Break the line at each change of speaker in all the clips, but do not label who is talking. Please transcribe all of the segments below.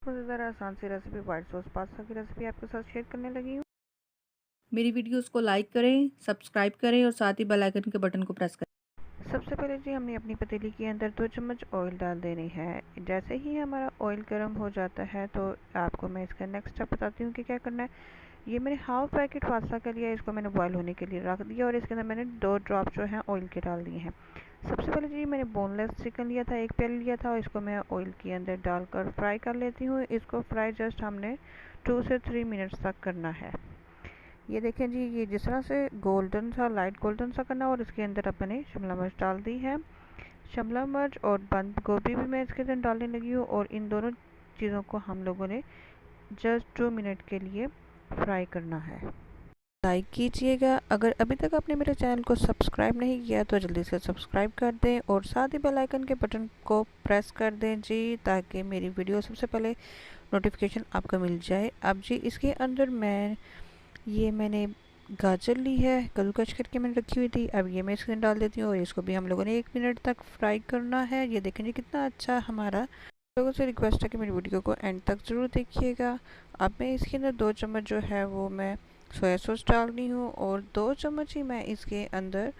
मज़ेदार आसान सी recipe white sauce pasta की रेसिपी आपके साथ शेयर करने लगी हूँ।
मेरी वीडियोस को लाइक करें, सब्सक्राइब करें और साथ ही बेल आइकन के बटन को प्रेस करें।
सबसे पहले जी हमने अपनी पतीली के अंदर 2 चम्मच ऑयल डाल देनी है। जैसे ही हमारा ऑयल गर्म हो जाता है तो आपको मैं इसका नेक्स्ट स्टेप बताती हूँ कि क्या करना है। ये मैंने हाफ पैकेट पास्ता का लिया, इसको मैंने बॉयल होने के लिए रख दिया और इसके अंदर मैंने 2 ड्रॉप जो हैं ऑयल के डाल दिए हैं। सबसे पहले जी मैंने बोनलेस चिकन लिया था, 1 प्याला लिया था और इसको मैं ऑयल के अंदर डालकर फ्राई कर लेती हूँ। इसको फ्राई जस्ट हमने 2 से 3 मिनट्स तक करना है। ये देखें जी, ये जिस तरह से गोल्डन सा, लाइट गोल्डन सा करना, और इसके अंदर अब मैंने शिमला मिर्च डाल दी है। शिमला मिर्च और बंद गोभी भी मैं इसके अंदर डालने लगी हूँ और इन दोनों चीज़ों को हम लोगों ने जस्ट 2 मिनट के लिए फ्राई करना है। लाइक कीजिएगा। अगर अभी तक आपने मेरे चैनल को सब्सक्राइब नहीं किया तो जल्दी से सब्सक्राइब कर दें और साथ ही बेल आइकन के बटन को प्रेस कर दें जी, ताकि मेरी वीडियो सबसे पहले नोटिफिकेशन आपको मिल जाए। अब जी इसके अंदर मैंने गाजर ली है, कद्दूकस करके मैंने रखी हुई थी। अब ये मैं इसके अंदर डाल देती हूँ और इसको भी हम लोगों ने 1 मिनट तक फ्राई करना है। ये देखें जी कितना अच्छा हमारा। लोगों से रिक्वेस्ट है कि मेरी वीडियो को एंड तक ज़रूर देखिएगा। अब मैं इसके अंदर 2 चम्मच जो है वो मैं सोया सॉस डाल रही हूँ और 2 चम्मच ही मैं इसके अंदर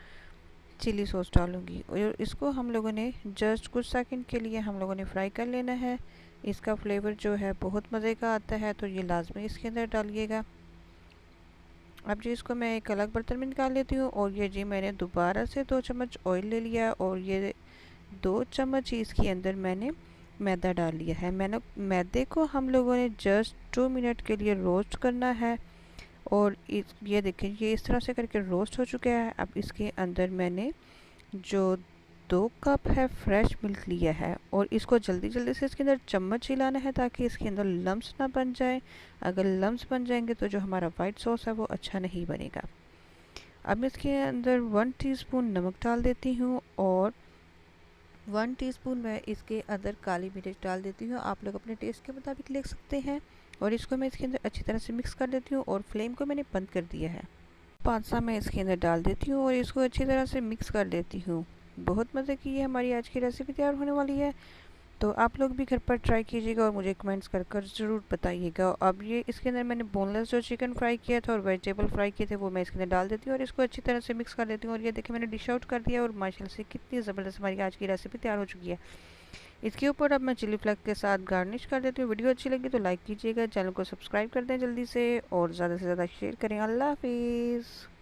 चिली सॉस डालूँगी और इसको हम लोगों ने जस्ट कुछ सेकंड के लिए हम लोगों ने फ्राई कर लेना है। इसका फ्लेवर जो है बहुत मज़े का आता है, तो ये लाजमी इसके अंदर डालिएगा। अब जी इसको मैं एक अलग बर्तन में निकाल लेती हूँ और ये जी मैंने दोबारा से 2 चम्मच ऑयल ले लिया और ये 2 चम्मच ही इसके अंदर मैंने मैदा डाल लिया है। मैंने मैदे को हम लोगों ने जस्ट 2 मिनट के लिए रोस्ट करना है और ये देखें ये इस तरह से करके रोस्ट हो चुका है। अब इसके अंदर मैंने जो 2 कप है फ्रेश मिल्क लिया है और इसको जल्दी जल्दी से इसके अंदर चम्मच हिलाना है ताकि इसके अंदर लम्स ना बन जाए। अगर लम्स बन जाएंगे तो जो हमारा वाइट सॉस है वो अच्छा नहीं बनेगा। अब इसके अंदर 1 टीस्पून नमक डाल देती हूँ और 1 टीस्पून मैं इसके अंदर काली मिर्च डाल देती हूँ। आप लोग अपने टेस्ट के मुताबिक ले सकते हैं और इसको मैं इसके अंदर अच्छी तरह से मिक्स कर देती हूँ और फ्लेम को मैंने बंद कर दिया है। पास्ता मैं इसके अंदर डाल देती हूँ और इसको अच्छी तरह से मिक्स कर देती हूँ। बहुत मज़े की ये हमारी आज की रेसिपी तैयार होने वाली है, तो आप लोग भी घर पर ट्राई कीजिएगा और मुझे कमेंट्स कर ज़रूर बताइएगा। अब ये इसके अंदर मैंने बोनलेस जो चिकन फ्राई किया था और वेजिटेबल फ्राई किए थे वो मैं इसके अंदर डाल देती हूँ और इसको अच्छी तरह से मिक्स कर देती हूँ और ये देखिए मैंने डिश आउट कर दिया और माशाल्लाह से कितनी ज़बरदस्त हमारी आज की रेसिपी तैयार हो चुकी है। इसके ऊपर अब मैं चिली फ्लेक्स के साथ गार्निश कर देती हूँ। वीडियो अच्छी लगी तो लाइक कीजिएगा, चैनल को सब्सक्राइब कर दें जल्दी से और ज़्यादा से ज़्यादा शेयर करें। अल्लाह हाफिज़।